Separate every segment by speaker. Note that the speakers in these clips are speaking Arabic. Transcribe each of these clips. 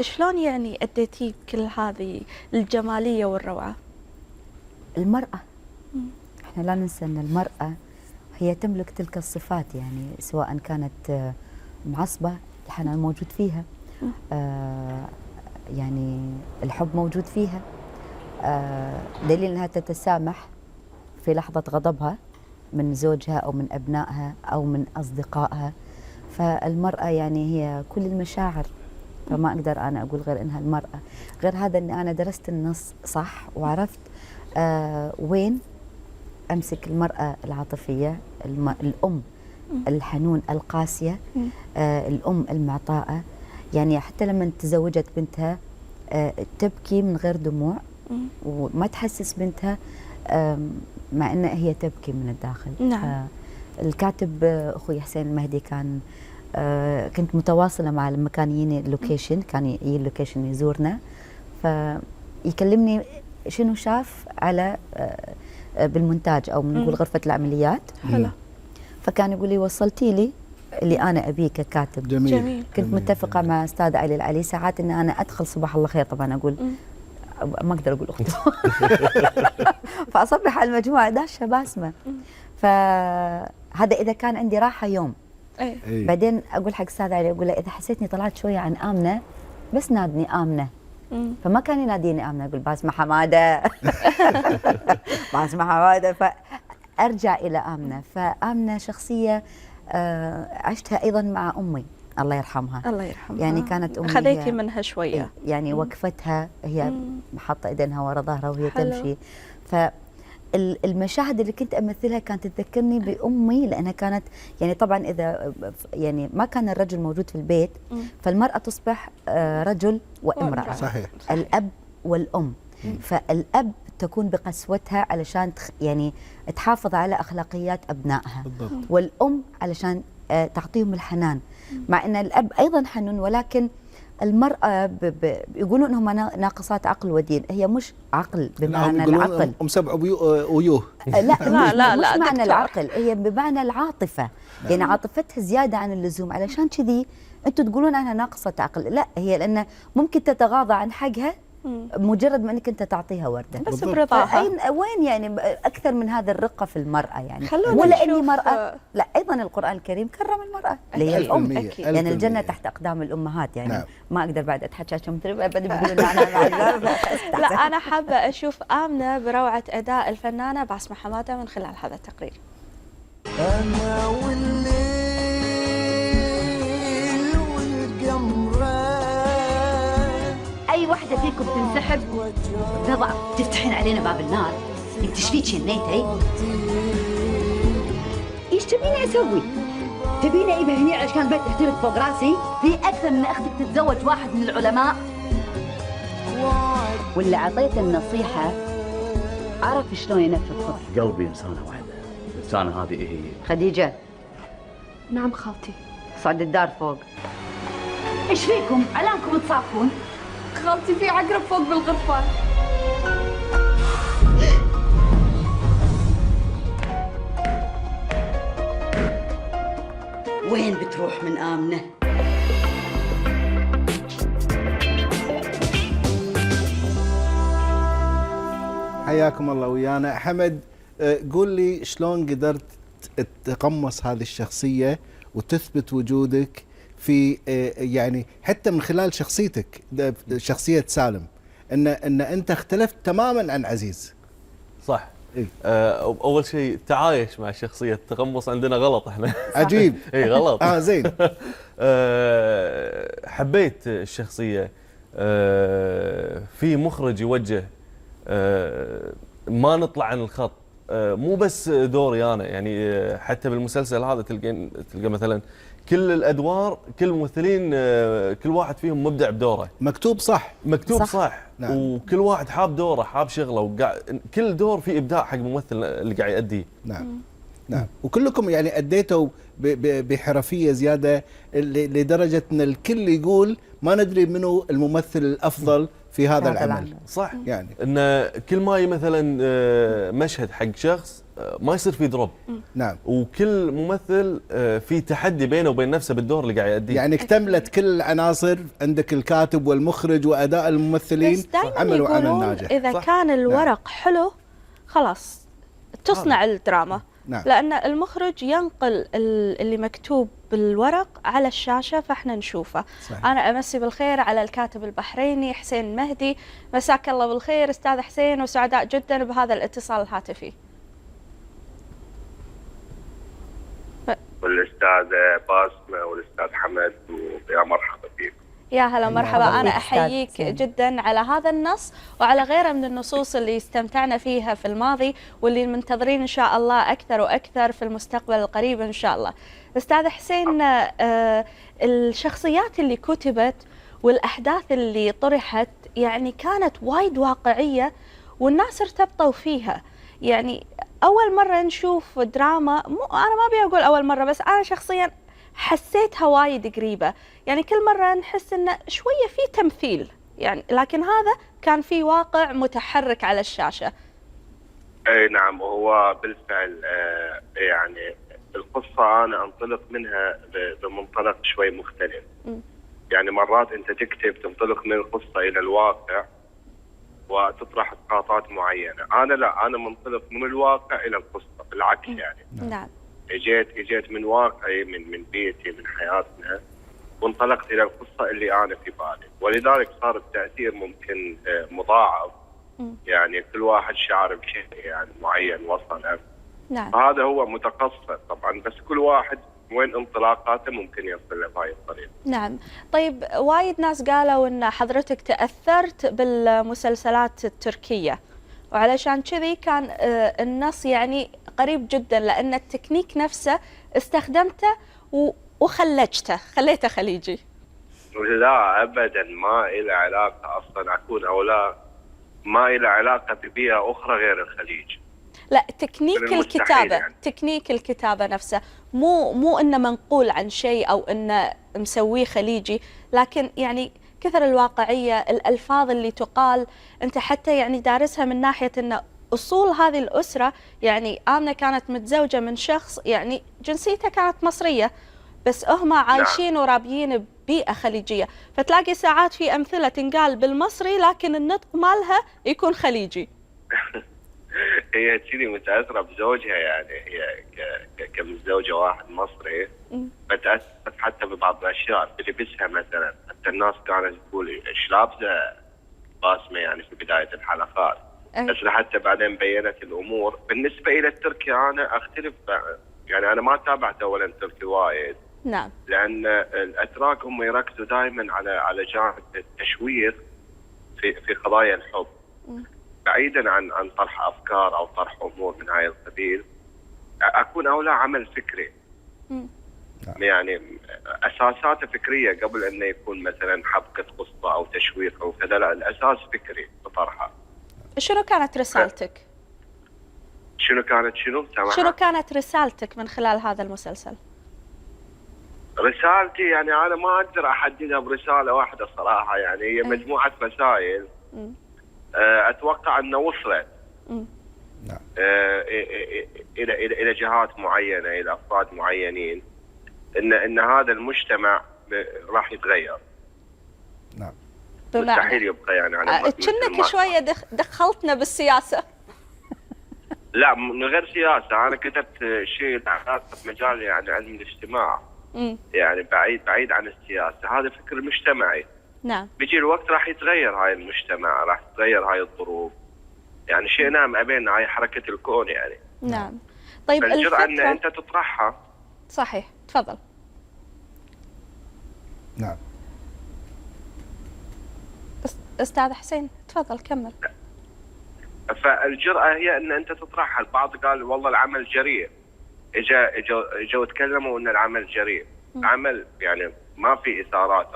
Speaker 1: شلون يعني أديتي كل هذه الجمالية والروعة؟
Speaker 2: المرأة، احنا لا ننسى ان المرأة هي تملك تلك الصفات، يعني سواء كانت معصبة الحنان موجود فيها، يعني الحب موجود فيها، دليل انها تتسامح في لحظة غضبها من زوجها او من ابنائها او من اصدقائها. فالمرأة يعني هي كل المشاعر، فما اقدر انا اقول غير انها المرأة. غير هذا اني انا درست النص صح وعرفت وين امسك المرأة العاطفية، الام الحنون القاسية، الام المعطاءة. يعني حتى لما تزوجت بنتها تبكي من غير دموع وما تحسس بنتها، مع ان هي تبكي من الداخل.
Speaker 1: نعم.
Speaker 2: الكاتب اخوي حسين المهدي كان كنت متواصله معه لما كان يجيني اللوكيشن، كان يجي اللوكيشن يزورنا، فيكلمني شنو شاف على بالمونتاج او نقول غرفه العمليات.
Speaker 1: حلو.
Speaker 2: فكان يقول لي وصلتي لي اللي انا ابيه ككاتب.
Speaker 1: جميل.
Speaker 2: كنت متفقه مع استاذ علي العلي ساعات ان انا ادخل صباح الله خير، طبعا اقول ما اقدر اقول اخته فاصبح على المجموعه داشه باسمه. فهذا اذا كان عندي راحه يوم. بعدين اقول حق استاذ علي، اقول له اذا حسيتني طلعت شويه عن امنه بس نادني امنه. فما كان يناديني امنه، اقول باسمه حماده باسمه حماده، فارجع الى امنه. فامنه شخصيه عشتها ايضا مع امي الله يرحمها.
Speaker 1: الله يرحمها.
Speaker 2: يعني كانت امي
Speaker 1: خذيتي منها شويه،
Speaker 2: يعني وقفتها هي حاطه ايدينها ورا ظهرها وهي
Speaker 1: حلو.
Speaker 2: تمشي. فالمشاهد اللي كنت امثلها كانت تذكرني بامي، لانها كانت يعني طبعا اذا يعني ما كان الرجل موجود في البيت فالمراه تصبح رجل وامراه.
Speaker 3: صحيح.
Speaker 2: الاب والام. فالاب تكون بقسوتها علشان يعني تحافظ على اخلاقيات ابنائها،
Speaker 3: بالضبط.
Speaker 2: والام علشان تعطيهم الحنان، مع ان الاب ايضا حنون، ولكن المراه يقولون انهم ناقصات عقل ودين. هي مش عقل بمعنى العقل،
Speaker 3: ام سبع ويوه
Speaker 2: لا مش معنى العقل، هي بمعنى العاطفه. يعني عاطفتها زياده عن اللزوم، علشان كذي انتم تقولون انها ناقصه عقل. لا، هي لان ممكن تتغاضى عن حقها مجرد ما انك انت تعطيها ورده
Speaker 1: بس برضاها.
Speaker 2: وين يعني اكثر من هذا الرقه في المراه؟ يعني
Speaker 1: خلونا
Speaker 2: ولا اني
Speaker 1: نشوف.
Speaker 2: مراه، لا ايضا القران الكريم كرم المراه اللي هي الام.
Speaker 1: أكيد.
Speaker 2: يعني الجنه تحت اقدام الامهات. يعني
Speaker 3: نعم.
Speaker 2: ما اقدر بعد اتحكى عشان
Speaker 1: لا انا حابه اشوف امنه بروعه اداء الفنانه باسمه حماده من خلال هذا التقرير.
Speaker 4: أنا والليل والقمرة،
Speaker 5: أي وحدة فيكم تنسحب بضعف تفتحين علينا باب النار. انت ايش فيك شنيتي؟ ايش تبيني اسوي؟ تبيني اجيبها هني عشان البيت يحترق فوق راسي؟ في اكثر من اختك تتزوج واحد من العلماء؟ واللي اعطيته النصيحة عرف شلون ينفذ خطته.
Speaker 6: قلبي إنسانة واحدة، الإنسانة هذه هي
Speaker 2: خديجه
Speaker 7: نعم خالتي.
Speaker 2: صعد الدار فوق.
Speaker 5: ايش فيكم؟ علامكم تصافون؟
Speaker 7: خالتي في عقرب فوق بالغرفة.
Speaker 5: وين بتروح من آمنة؟
Speaker 3: حياكم الله ويانا. حمد، قول لي شلون قدرت تقمص هذه الشخصية وتثبت وجودك في يعني حتى من خلال شخصيتك، شخصية سالم، ان انت اختلفت تماما عن عزيز.
Speaker 8: صح.
Speaker 3: إيه؟
Speaker 8: اول شيء تعايش مع الشخصيه، التقمص عندنا غلط احنا.
Speaker 3: عجيب.
Speaker 8: اي غلط.
Speaker 3: زين.
Speaker 8: حبيت الشخصيه. في مخرج يوجه ما نطلع عن الخط. مو بس دوري انا، يعني حتى بالمسلسل هذا تلقى مثلا كل الادوار، كل الممثلين كل واحد فيهم مبدع بدوره.
Speaker 3: مكتوب صح.
Speaker 8: مكتوب صح.
Speaker 3: نعم.
Speaker 8: وكل واحد حاب دوره، حاب شغله، وقاعد كل دور فيه ابداع حق الممثل اللي قاعد يأديه.
Speaker 3: نعم. نعم. وكلكم يعني اديتوا بحرفيه زياده لدرجه ان الكل يقول ما ندري منو الممثل الافضل في هذا العمل.
Speaker 8: صح
Speaker 3: يعني
Speaker 8: ان كل ما مثلا مشهد حق شخص ما يصير فيه دروب.
Speaker 3: نعم.
Speaker 8: وكل ممثل في تحدي بينه وبين نفسه بالدور اللي قاعد يأديه.
Speaker 3: يعني اكتملت كل العناصر، عندك الكاتب والمخرج واداء الممثلين،
Speaker 1: بس دائما
Speaker 3: عملوا عمل
Speaker 1: يقولون
Speaker 3: ناجح.
Speaker 1: اذا
Speaker 8: صح.
Speaker 1: كان الورق حلو خلاص تصنع الدراما.
Speaker 3: نعم.
Speaker 1: لأن المخرج ينقل اللي مكتوب بالورق على الشاشة فإحنا نشوفه.
Speaker 3: صحيح.
Speaker 1: أنا أمسي بالخير على الكاتب البحريني حسين مهدي، مساك الله بالخير أستاذ حسين، وسعداء جدا بهذا الاتصال الهاتفي.
Speaker 9: والأستاذ باسمة والأستاذ حمد، ويا مرحبا فيكم.
Speaker 1: يا هلا مرحبا.
Speaker 2: مرحبا
Speaker 1: أنا
Speaker 2: بك أستاذ
Speaker 1: أحييك
Speaker 2: حسين.
Speaker 1: جدا على هذا النص وعلى غيره من النصوص اللي استمتعنا فيها في الماضي واللي منتظرين إن شاء الله أكثر وأكثر في المستقبل القريب إن شاء الله. أستاذ حسين، الشخصيات اللي كتبت والأحداث اللي طرحت يعني كانت وايد واقعية والناس ارتبطوا فيها. يعني أول مرة نشوف دراما، أنا ما أبي أقول أول مرة، بس أنا شخصيا حسيتها وايد قريبة. يعني كل مرة نحس إنه شوية في تمثيل يعني، لكن هذا كان في واقع متحرك على الشاشة.
Speaker 9: أي نعم، وهو بالفعل يعني القصة أنا أنطلق منها بمنطلق شوي مختلف. يعني مرات أنت تكتب تنطلق من القصة إلى الواقع وتطرح اسقاطات معينة. أنا لا، أنا منطلق من الواقع إلى القصة بالعكس يعني.
Speaker 1: نعم.
Speaker 9: اجيت من واقعي، من بيتي، من حياتنا، وانطلقت الى القصه اللي انا في بالي، ولذلك صار التاثير ممكن مضاعف. يعني كل واحد شعر بشيء يعني معين وصل.
Speaker 1: نعم.
Speaker 9: فهذا هو متقصر طبعا، بس كل واحد وين انطلاقاته ممكن يصل له بهاي الطريقه.
Speaker 1: نعم. طيب وايد ناس قالوا ان حضرتك تاثرت بالمسلسلات التركيه، وعلشان كذي كان النص يعني قريب جدا، لأن التكنيك نفسه استخدمته وخلجته، خليته خليجي.
Speaker 9: لا أبدا، ما إلى علاقة أصلا أكون أو لا، ما إلى علاقة ببيئة أخرى غير الخليج.
Speaker 1: لا، تكنيك الكتابة
Speaker 9: يعني.
Speaker 1: تكنيك الكتابة نفسه مو إنه منقول عن شيء أو إنه مسويه خليجي، لكن يعني كثر الواقعية، الألفاظ اللي تقال، أنت حتى يعني دارسها من ناحية إنه أصول هذه الأسرة. يعني آمنة كانت متزوجة من شخص يعني جنسيته كانت مصرية، بس هم عايشين ورابيين ببيئة خليجية، فتلاقي ساعات في أمثلة تنقال بالمصري لكن النطق مالها يكون خليجي.
Speaker 9: هي كذي متأثرة بزوجها، يعني هي كمتزوجة واحد مصري فتأثرت حتى ببعض الأشياء في لبسها مثلا. حتى الناس كانت تقول إيش لابسة باسمة يعني في بداية الحلقات. بس حتى بعدين بينت الأمور. بالنسبة إلى التركي أنا أختلف، يعني أنا ما تابعت أولا تركي وايد.
Speaker 1: نعم.
Speaker 9: لأن الأتراك هم يركزوا دائما على جانب التشويق في قضايا الحب، بعيدا عن طرح أفكار أو طرح أمور من هاي القبيل. أكون أولى عمل فكري، يعني أساساته فكرية قبل أن يكون مثلا حبكة قصة أو تشويق أو كذا. لا، الأساس فكري بطرحه.
Speaker 1: شنو كانت رسالتك؟
Speaker 9: شنو كانت
Speaker 1: رسالتك من خلال هذا المسلسل؟
Speaker 9: رسالتي يعني أنا ما أقدر أحددها برسالة واحدة صراحة. يعني هي مجموعة رسائل أتوقع أنه وصلت إلى جهات معينة، إلى أفراد معينين، إن هذا المجتمع راح يتغير.
Speaker 3: نعم.
Speaker 9: مستحيل يبقى يعني على
Speaker 1: كأنك شوية دخلتنا بالسياسة.
Speaker 9: لا، من غير سياسة. أنا كتبت شيء له علاقة بمجال يعني علم الاجتماع. يعني بعيد عن السياسة. هذا فكر مجتمعي.
Speaker 1: نعم. بيجي
Speaker 9: الوقت راح يتغير هاي المجتمع، راح تتغير هاي الظروف. يعني شيء نعم أبين هاي حركة الكون يعني.
Speaker 1: نعم. طيب
Speaker 9: الجرأة أن أنت تطرحها.
Speaker 1: صحيح، تفضل.
Speaker 3: نعم.
Speaker 1: أستاذ حسين تفضل كمل.
Speaker 9: فالجرأة هي أن أنت تطرحها. البعض قال والله العمل جريء، اجوا تكلموا أن العمل جريء. عمل يعني ما في إثارات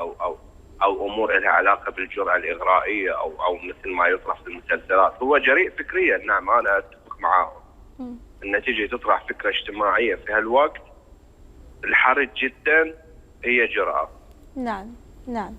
Speaker 9: أو أمور لها علاقة بالجرأة الإغرائية أو مثل ما يطرح في المسلسلات. هو جريء فكريا. نعم، أنا أتفق معاهم. أن تيجي تطرح فكرة اجتماعية في هالوقت الحرج جدا، هي جرأة.
Speaker 1: نعم.